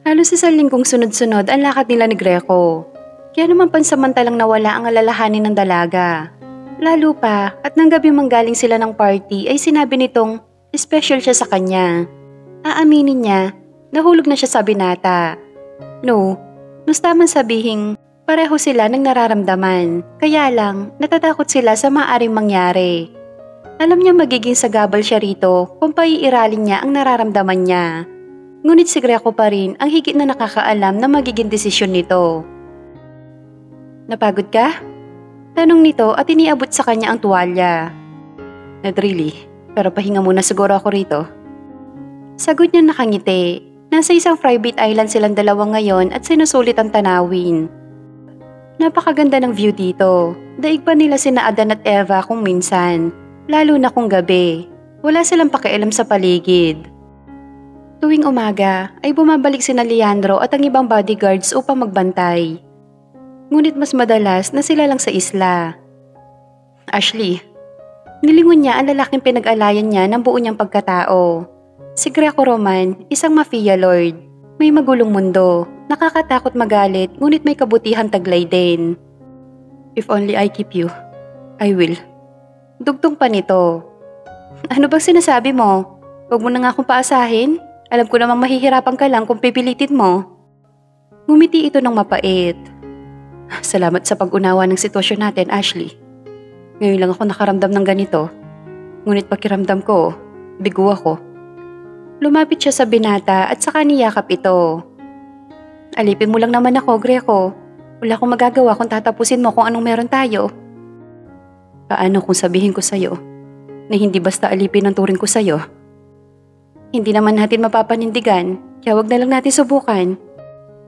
Halos sa linggong sunod-sunod ang lakad nila ni Greco. Kaya naman pansamantalang nawala ang alalahanin ng dalaga. Lalo pa at nang gabi manggaling sila ng party ay sinabi nitong special siya sa kanya. Aaminin niya, nahulog na siya sa binata. No, mas tamang sabihing pareho sila ng nararamdaman. Kaya lang natatakot sila sa maaaring mangyari. Alam niya magiging sagabal siya rito kung paiiralin niya ang nararamdaman niya. Ngunit si Greco pa rin ang higit na nakakaalam na magiging desisyon nito. Napagod ka? Tanong nito at iniabot sa kanya ang tuwalya. Not really, pero pahinga muna siguro ako rito. Sagot niya nakangiti. Nasa isang private island silang dalawa ngayon at sinusulit ang tanawin. Napakaganda ng view dito. Daig pa nila sina Adan at Eva kung minsan, lalo na kung gabi. Wala silang pakialam sa paligid. Tuwing umaga ay bumabalik sina Leandro at ang ibang bodyguards upang magbantay. Ngunit mas madalas na sila lang sa isla. Ashley, nilingon niya ang lalaking pinag-alayan niya ng buo niyang pagkatao. Si Greco Roman, isang mafia lord. May magulong mundo, nakakatakot magalit ngunit may kabutihan taglay din. If only I keep you, I will. Dugtong pa nito. Ano bang sinasabi mo? Huwag mo na nga akong paasahin. Alam ko namang mahihirapan ka lang kung pipilitin mo. Ngumiti ito ng mapait. Salamat sa pag-unawa ng sitwasyon natin, Ashley. Ngayon lang ako nakaramdam ng ganito. Ngunit pakiramdam ko, bigo ako. Lumapit siya sa binata at saka niyakap ito. Alipin mo lang naman ako, Greco. Wala akong magagawa kung tatapusin mo kung anong meron tayo. Paano kung sabihin ko sa'yo na hindi basta alipin ang turing ko sa'yo? Hindi naman natin mapapanindigan, kaya wag na lang natin subukan.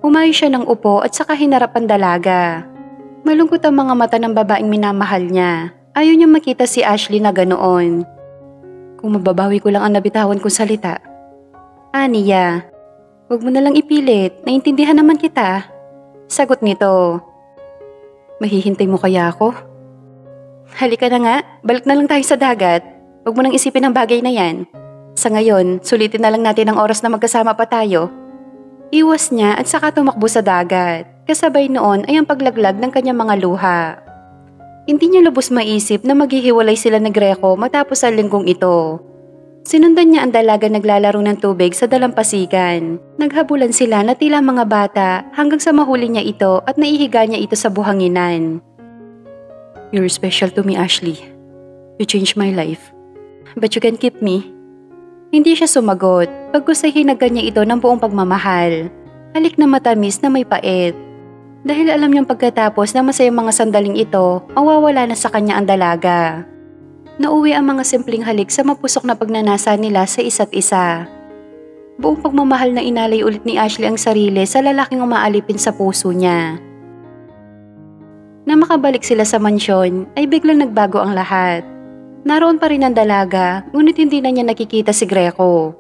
Umayo siya ng upo at saka hinarap ang dalaga. Malungkot ang mga mata ng babaeng minamahal niya. Ayaw niya makita si Ashley na ganoon. Kung mababawi ko lang ang nabitawan kong salita. Aniya, wag mo na lang ipilit, naintindihan naman kita. Sagot nito. Mahihintay mo kaya ako? Halika na nga, balik na lang tayo sa dagat. Wag mo nang isipin ang bagay na yan. Sa ngayon, sulitin na lang natin ang oras na magkasama pa tayo. Iwas niya at saka tumakbo sa dagat. Kasabay noon ay ang paglaglag ng kanyang mga luha. Hindi niya lubos maisip na maghihiwalay sila ni Greco matapos ang linggong ito. Sinundan niya ang dalaga naglalaro ng tubig sa dalampasigan. Naghabulan sila na tila mga bata hanggang sa mahuli niya ito at naihiga niya ito sa buhanginan. You're special to me, Ashley. You changed my life. But you can keep me. Hindi siya sumagot. Paggusahinaggan niya ito ng buong pagmamahal. Halik na matamis na may pait. Dahil alam niyang pagkatapos na masayang mga sandaling ito, mawawala na sa kanya ang dalaga. Nauwi ang mga simpleng halik sa mapusok na pagnanasa nila sa isa't isa. Buong pagmamahal na inalay ulit ni Ashley ang sarili sa lalaking umaalipin sa puso niya. Na makabalik sila sa mansyon ay biglang nagbago ang lahat. Naroon pa rin ang dalaga, ngunit hindi na niya nakikita si Greco.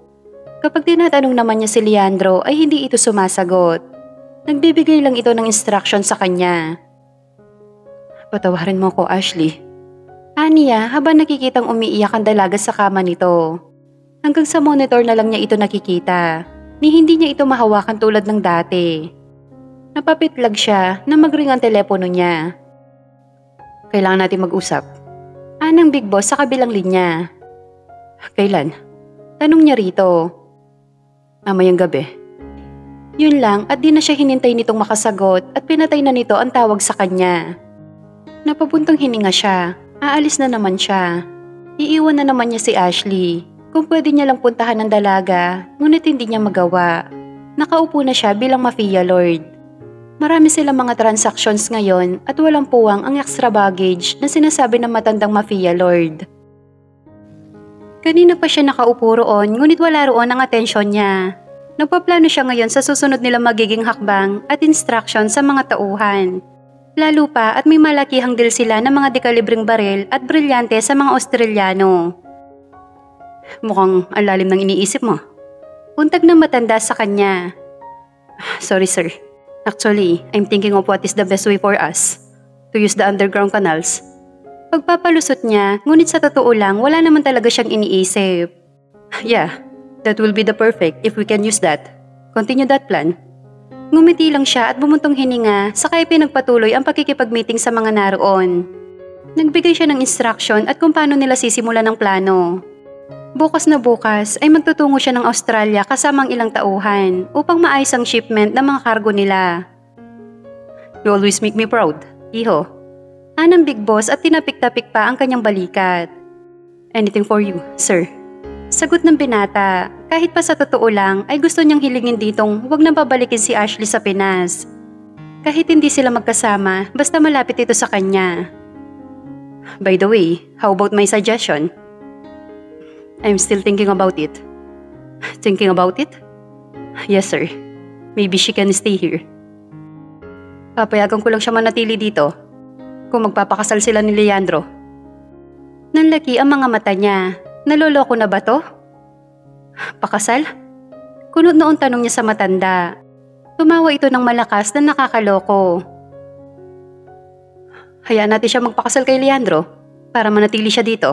Kapag tinatanong naman niya si Leandro ay hindi ito sumasagot. Nagbibigay lang ito ng instruction sa kanya. Patawarin mo ko, Ashley. Aniya habang nakikitang umiiyak ang dalaga sa kama nito. Hanggang sa monitor na lang niya ito nakikita, ni hindi niya ito mahawakan tulad ng dati. Napapitlag siya na magring ang telepono niya. Kailangan natin mag-usap. Anang Big Boss sa kabilang linya. Kailan? Tanong niya rito. Mamayang gabi. Yun lang at di na siya hinintay nitong makasagot at pinatay na nito ang tawag sa kanya. Napapuntang hininga siya. Aalis na naman siya. Iiwan na naman niya si Ashley. Kung pwede niya lang puntahan ng dalaga, ngunit hindi niya magawa. Nakaupo na siya bilang mafia lord. Marami silang mga transactions ngayon at walang puwang ang extra baggage na sinasabi ng matandang mafia lord. Kanina pa siya nakaupo roon ngunit wala roon ang atensyon niya. Nagpaplano siya ngayon sa susunod nilang magiging hakbang at instruction sa mga tauhan. Lalo pa at may malakihang deal sila ng mga dekalibreng baril at brilyante sa mga Australiano. Mukhang ang lalim ng iniisip mo. Untag ng matanda sa kanya. Sorry sir. Actually, I'm thinking of what is the best way for us to use the underground canals. Pagpapalusot niya, ngunit sa totoo lang, wala naman talaga siyang iniisip. Yeah, that will be the perfect if we can use that. Continue that plan. Ngumiti lang siya at bumuntong hininga, saka pinagpatuloy ang pakikipag-meeting sa mga naroon. Nagbigay siya ng instruction at kung paano nila sisimulan ng plano. Bukas na bukas ay magtutungo siya ng Australia kasama ang ilang tauhan upang maayos ang shipment ng mga kargo nila. You always make me proud, iho. Anang big boss at tinapik-tapik pa ang kanyang balikat. Anything for you, sir. Sagot ng binata, kahit pa sa totoo lang ay gusto niyang hilingin ditong huwag nang babalikin si Ashley sa Pinas. Kahit hindi sila magkasama, basta malapit ito sa kanya. By the way, how about my suggestion? I'm still thinking about it. Thinking about it? Yes, sir. Maybe she can stay here. Papayagan ko lang siya manatili dito kung magpapakasal sila ni Leandro. Nanlaki ang mga mata niya. Naloloko na ba to? Pakasal? Kunot noon tanong niya sa matanda. Tumawa ito ng malakas na nakakaloko. Hayaan natin siya magpakasal kay Leandro para manatili siya dito.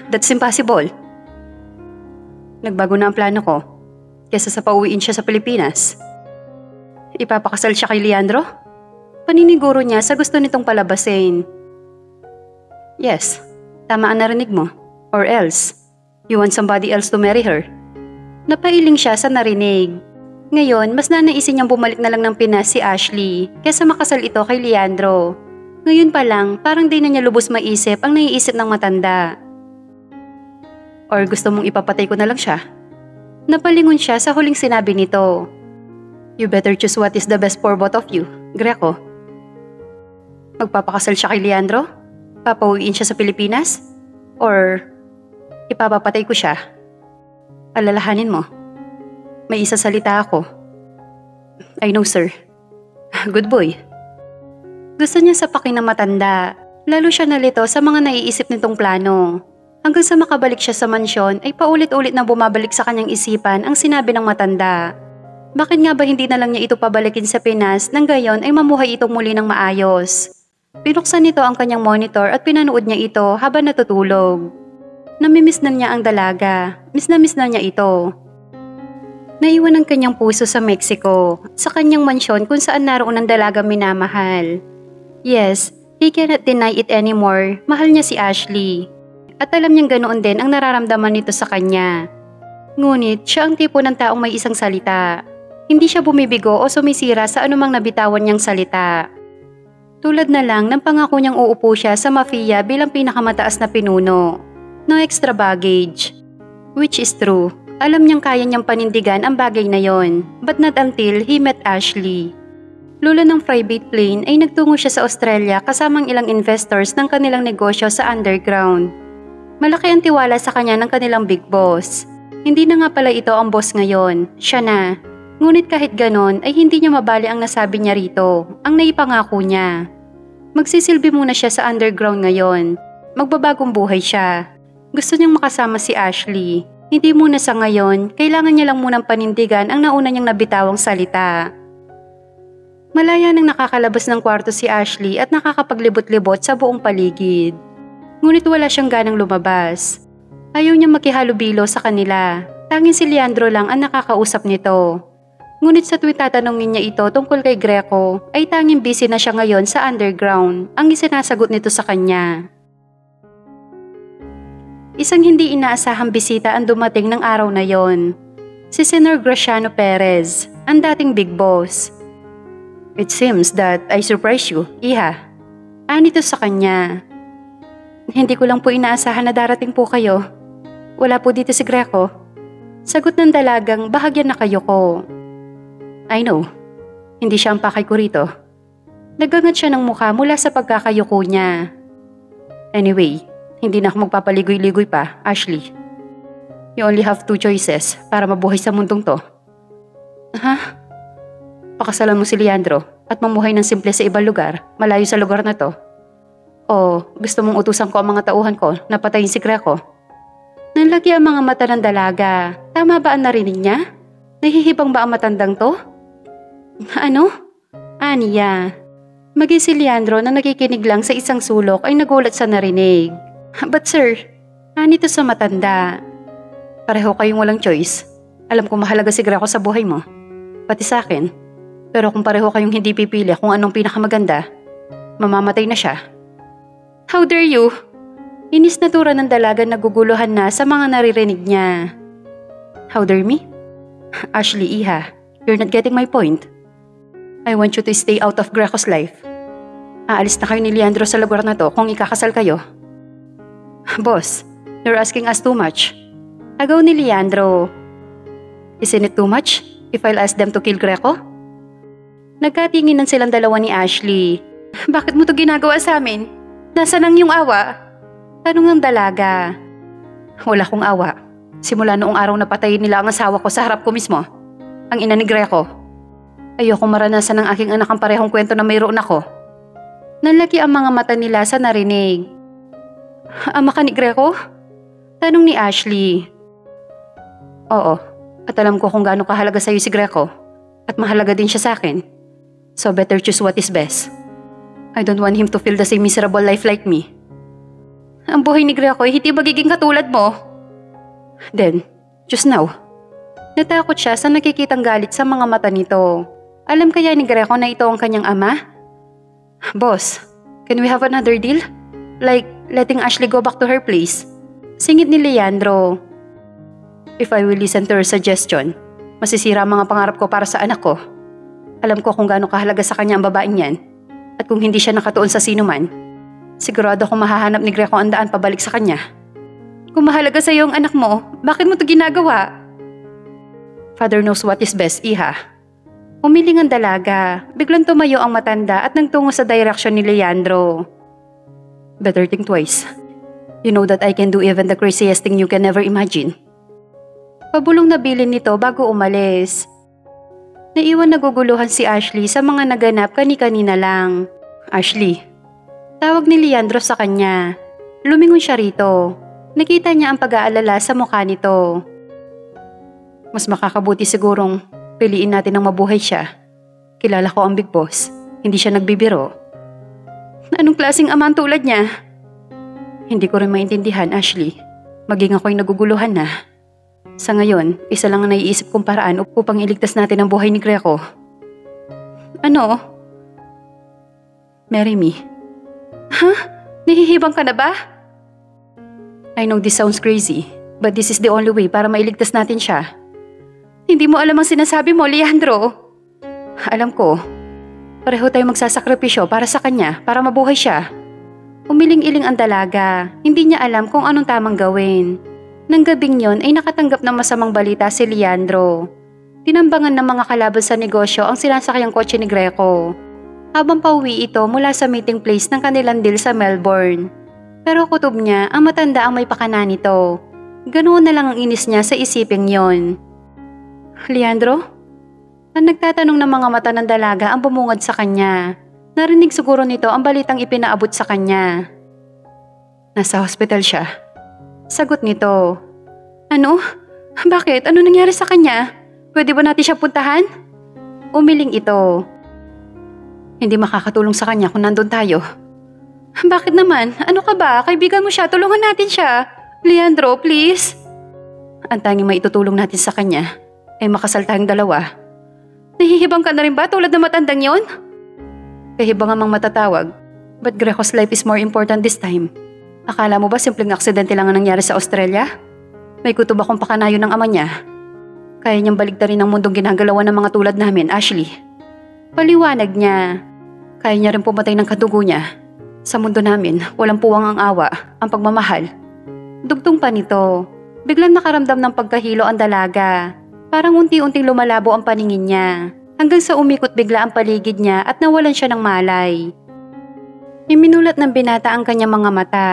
That's impossible. Nagbago na ang plano ko kesa sa pauwiin siya sa Pilipinas. Ipapakasal siya kay Leandro? Paniniguro niya sa gusto nitong palabasin. Yes, tama ang narinig mo. Or else, you want somebody else to marry her? Napailing siya sa narinig. Ngayon, mas nanaisin niyang bumalik na lang ng Pinas si Ashley kesa makasal ito kay Leandro. Ngayon pa lang, parang di na niya lubos maisip ang naiisip ng matanda. Or gusto mong ipapatay ko na lang siya? Napalingon siya sa huling sinabi nito. You better choose what is the best for both of you, Greco. Magpapakasal siya kay Leandro? Papauwiin siya sa Pilipinas? Or ipapapatay ko siya? Alalahanin mo. May isasalita ako. I know, sir. Good boy. Gusto niya sapakin ng matanda. Lalo siya nalito sa mga naiisip nitong plano. Hanggang sa makabalik siya sa mansyon ay paulit-ulit na bumabalik sa kanyang isipan ang sinabi ng matanda. Bakit nga ba hindi na lang niya ito pabalikin sa Pinas nang gayon ay mamuhay ito muli ng maayos? Pinuksan nito ang kanyang monitor at pinanood niya ito habang natutulog. Namimiss na niya ang dalaga. Miss na niya ito. Naiwan ang kanyang puso sa Mexico, sa kanyang mansyon kung saan naroon ang dalaga minamahal. Yes, he cannot deny it anymore. Mahal niya si Ashley. At alam niyang ganoon din ang nararamdaman nito sa kanya. Ngunit siya ang tipo ng taong may isang salita. Hindi siya bumibigo o sumisira sa anumang nabitawan niyang salita. Tulad na lang ng pangako niyang uupo siya sa mafia bilang pinakamataas na pinuno. No extra baggage. Which is true. Alam niyang kaya niyang panindigan ang bagay na yon, but not until he met Ashley. Lula ng private plane ay nagtungo siya sa Australia kasamang ilang investors ng kanilang negosyo sa underground. Malaki ang tiwala sa kanya ng kanilang big boss. Hindi na nga pala ito ang boss ngayon, siya na. Ngunit kahit ganon ay hindi niya mabali ang nasabi niya rito, ang naipangako niya. Magsisilbi muna siya sa underground ngayon. Magbabagong buhay siya. Gusto niyang makasama si Ashley. Hindi muna sa ngayon, kailangan niya lang munang panindigan ang nauna niyang nabitawang salita. Malaya nang nakakalabas ng kwarto si Ashley at nakakapaglibot-libot sa buong paligid. Ngunit wala siyang ganang lumabas. Ayaw niyang makihalubilo sa kanila. Tanging si Leandro lang ang nakakausap nito. Ngunit sa tuwing tatanungin niya ito tungkol kay Greco, ay tanging busy na siya ngayon sa underground ang isinasagot nito sa kanya. Isang hindi inaasahang bisita ang dumating ng araw na yon. Si Senor Graciano Perez, ang dating big boss. It seems that I surprised you, Iha. Anito sa kanya. Hindi ko lang po inaasahan na darating po kayo. Wala po dito si Greco. Sagot ng dalagang bahagyan na kayo ko. I know, hindi siya ang pakay ko rito. Nagangat siya ng mukha mula sa pagkakayuko niya. Anyway, hindi na ako magpapaligoy-ligoy pa, Ashley. You only have 2 choices para mabuhay sa mundong to. Ha? Pakasalan mo si Leandro at mamuhay ng simple sa ibang lugar, malayo sa lugar na to. O gusto mong utusan ko ang mga tauhan ko na patayin si Greco? Nanlaki ang mga mata ng dalaga. Tama ba ang narinig niya? Nahihibang ba ang matandang to? Ano? Aniya. Maging si Leandro na nakikinig lang sa isang sulok ay nagulat sa narinig. But sir, anito sa matanda. Pareho kayong walang choice. Alam ko mahalaga si Greco sa buhay mo. Pati sa akin. Pero kung pareho kayong hindi pipili kung anong pinakamaganda, mamamatay na siya. How dare you? Inis na tura ng dalaga naguguluhan na sa mga naririnig niya. How dare me? Ashley, Iha, you're not getting my point. I want you to stay out of Greco's life. Aalis na kayo ni Leandro sa lugar na to kung ikakasal kayo. Boss, you're asking us too much. Agaw ni Leandro. Isn't it too much if I'll ask them to kill Greco? Nagkatinginan silang dalawa ni Ashley. Bakit mo to ginagawa sa amin? Nasaan ang iyong awa? Tanong ng dalaga. Wala kong awa. Simula noong araw na patayin nila ang asawa ko sa harap ko mismo. Ang ina ni Greco. Ayokong maranasan ng aking anak ang parehong kwento na mayroon ako. Nanlaki ang mga mata nila sa narinig. Ama ka ni Greco? Tanong ni Ashley. Oo, at alam ko kung gaano kahalaga sa'yo si Greco. At mahalaga din siya sa akin. So better choose what is best. I don't want him to feel the same miserable life like me. Ang buhay ni Greco ay hindi magiging katulad mo. Then, just now. Natakot siya sa nakikitang galit sa mga mata nito. Alam kaya ni Greco na ito ang kanyang ama? Boss, can we have another deal? Like, letting Ashley go back to her place? Singit ni Leandro. If I will listen to her suggestion, masisira ang mga pangarap ko para sa anak ko. Alam ko kung gaano kahalaga sa kanya ang babaeng yan. At kung hindi siya nakatuon sa sino man, sigurado kung mahahanap ni Greco ang daan pabalik sa kanya. Kung mahalaga sa iyo ang anak mo, bakit mo ito ginagawa? Father knows what is best, Iha. Umiling ang dalaga, biglang tumayo ang matanda at nagtungo sa direksyon ni Leandro. Better think twice. You know that I can do even the craziest thing you can never imagine. Pabulong na bilin nito bago umalis. Naiwan naguguluhan si Ashley sa mga naganap kani-kanina lang. Ashley. Tawag ni Leandro sa kanya. Lumingon siya rito. Nakita niya ang pag-aalala sa mukha nito. Mas makakabuti sigurong piliin natin ang mabuhay siya. Kilala ko ang Big Boss. Hindi siya nagbibiro. Anong klaseng ama ang tulad niya? Hindi ko rin maintindihan, Ashley. Maging ako'y naguguluhan na. Sa ngayon, isa lang ang naiisip kong paraan upang iligtas natin ang buhay ni Greco. Ano? Marry me. Ha? Nahihibang ka na ba? I know this sounds crazy, but this is the only way para mailigtas natin siya. Hindi mo alam ang sinasabi mo, Leandro. Alam ko. Pareho tayo magsasakripisyo para sa kanya, para mabuhay siya. Umiling-iling ang dalaga. Hindi niya alam kung anong tamang gawin. Nang gabing yon ay nakatanggap ng masamang balita si Leandro. Tinambangan ng mga kalaban sa negosyo ang sinasakayang kotse ni Greco. Habang pauwi ito mula sa meeting place ng kanilang deal sa Melbourne. Pero kutob niya ang matanda ang may pakana nito. Ganoon na lang ang inis niya sa isiping yon. Leandro? Ang nagtatanong ng mga mata ng dalaga ang bumungad sa kanya. Narinig siguro nito ang balitang ipinaabot sa kanya. Nasa hospital siya. Sagot nito. Ano? Bakit? Ano nangyari sa kanya? Pwede ba natin siya puntahan? Umiling ito. Hindi makakatulong sa kanya kung nandun tayo. Bakit naman? Ano ka ba? Kaibigan mo siya. Tulungan natin siya. Leandro, please. Ang tanging maitutulong natin sa kanya ay makasal tayong dalawa. Nahihibang ka na rin ba tulad ng matandang yon? Kahibang amang matatawag. But Greco's life is more important this time. Akala mo ba simpleng aksidente lang ang nangyari sa Australia? May kutob akong pakanayo ng ama niya. Kaya niyang baligtarin ang mundong ginagalawan ng mga tulad namin, Ashley. Paliwanag niya. Kaya niya rin pumatay ng kadugo niya. Sa mundo namin, walang puwang ang awa, ang pagmamahal. Dugtong pa nito. Biglang nakaramdam ng pagkahilo ang dalaga. Parang unti-unting lumalabo ang paningin niya. Hanggang sa umikot bigla ang paligid niya at nawalan siya ng malay. Iminulat ng binata ang kanyang mga mata.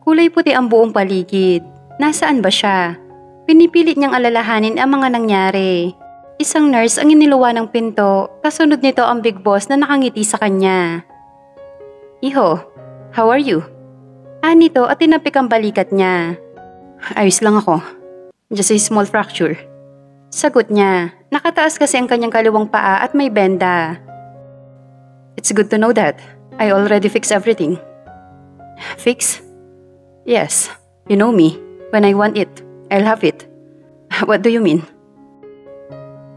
Kulay puti ang buong paligid. Nasaan ba siya? Pinipilit niyang alalahanin ang mga nangyari. Isang nurse ang iniluwa ng pinto, kasunod nito ang Big Boss na nakangiti sa kanya. Iho, how are you? Nito at tinapik ang balikat niya. Ayos lang ako. Just a small fracture. Sagot niya. Nakataas kasi ang kanyang kaliwang paa at may benda. It's good to know that. I already fixed everything. Fix? Yes. You know me. When I want it, I'll have it. What do you mean?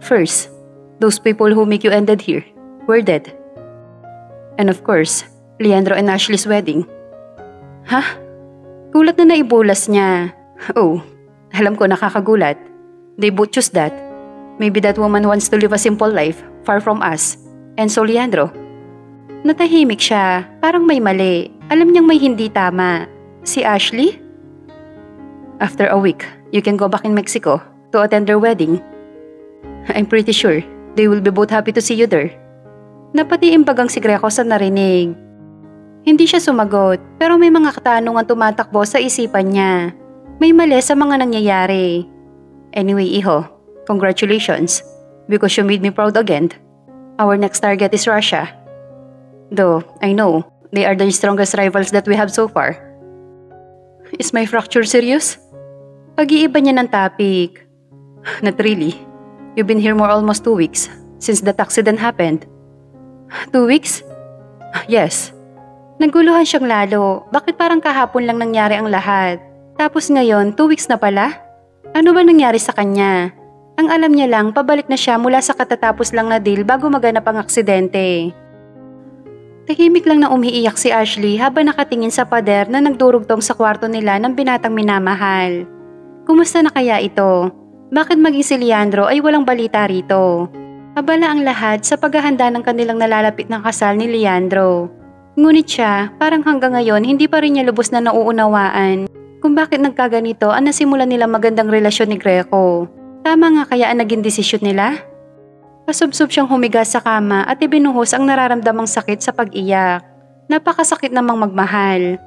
First, Those people who make you ended here were dead. And of course, Leandro and Ashley's wedding. Ha? Gulat na naibulas niya. Oh, alam ko nakakagulat. They both choose that. Maybe that woman wants to live a simple life, far from us. And so Leandro. Natahimik siya, parang may mali. Alam niyang may hindi tama. Si Ashley? After a week, you can go back in Mexico to attend their wedding. I'm pretty sure they will be both happy to see you there. Napatiimbagang si Greco sa narinig. Hindi siya sumagot, pero may mga katanungan tumatakbo sa isipan niya. May mali sa mga nangyayari. Anyway, Iho, congratulations, because you made me proud again. Our next target is Russia. Though, I know, they are the strongest rivals that we have so far. Is my fracture serious? Pag-iiba niya ng topic. Not really. You've been here more almost 2 weeks since that accident happened. 2 weeks? Yes. Naguluhan siyang lalo. Bakit parang kahapon lang nangyari ang lahat? Tapos ngayon, 2 weeks na pala? Ano ba nangyari sa kanya? Ang alam niya lang, pabalik na siya mula sa katatapos lang na deal bago maganap ang aksidente. Tahimik lang na umiiyak si Ashley habang nakatingin sa pader na nagdurugtong sa kwarto nila ng binatang minamahal. Kumusta na kaya ito? Bakit maging si Leandro ay walang balita rito? Abala ang lahat sa paghahanda ng kanilang nalalapit ng kasal ni Leandro. Ngunit siya, parang hanggang ngayon hindi pa rin niya lubos na nauunawaan kung bakit nagkaganito ang nasimulan nila magandang relasyon ni Greco. Tama nga kaya ang naging desisyon nila? Pasubsob siyang humiga sa kama at ibinuhos ang nararamdamang sakit sa pag-iyak. Napakasakit namang magmahal.